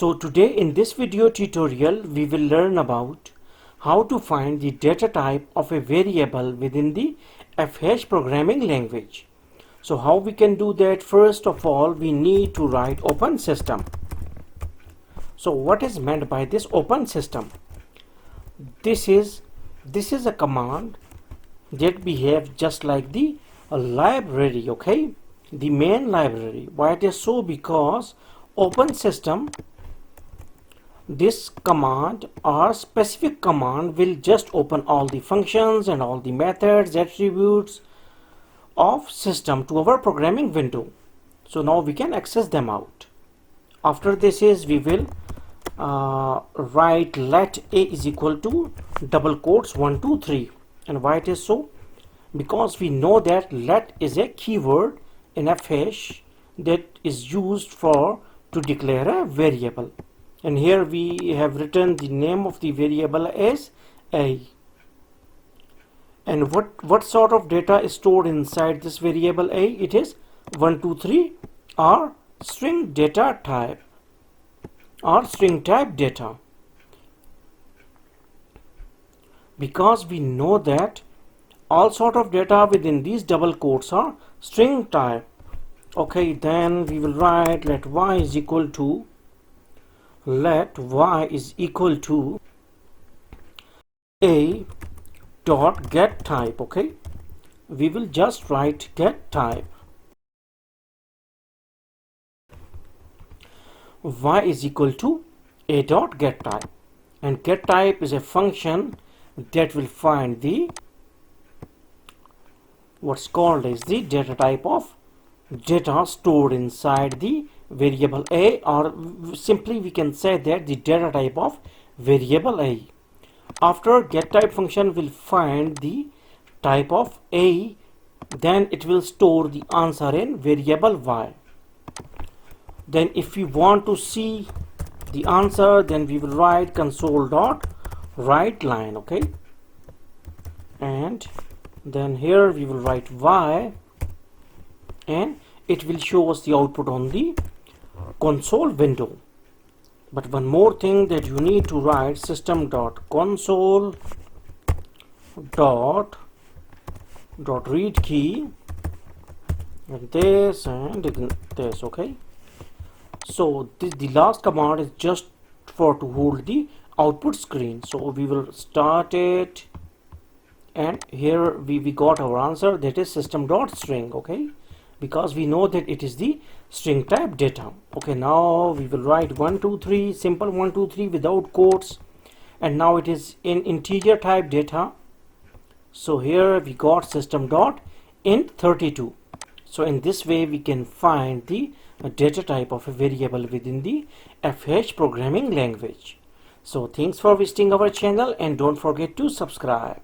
So today in this video tutorial we will learn about how to find the data type of a variable within the FH programming language. So how we can do that? First of all, we need to write open system. So what is meant by this open system? This is a command that behaves just like the library, okay? The main library. Why it is so? Because open system, this command or specific command will just open all the functions and all the methods, attributes of system to our programming window. So now we can access them out. After this is we will write let a is equal to double quotes 1 2 3. And why it is so? Because we know that let is a keyword in FH that is used for to declare a variable. And here we have written the name of the variable as a. And what sort of data is stored inside this variable a? It is 1 2 3 or string data type or string type data. Because we know that all sort of data within these double quotes are string type. Okay, then we will write let y is equal to a dot get type. Okay, we will just write get type. Y is equal to a dot get type, and get type is a function that will find the what's called as the data type of data stored inside the variable a, or simply we can say that the data type of variable a. After get type function will find the type of a, then it will store the answer in variable y. Then if we want to see the answer, then we will write console dot write line. Okay, and then here we will write y, and it will show us the output on the console window. But one more thing that you need to write system dot console dot read key and this and this. Okay, so the last command is just for to hold the output screen. So we will start it, and here we got our answer, that is system dot string. Okay, because we know that it is the string type data. Okay, now we will write 1 2 3, simple 1 2 3 without quotes, and now it is in integer type data. So here we got system dot int 32. So in this way we can find the data type of a variable within the FH programming language. So thanks for visiting our channel, and don't forget to subscribe.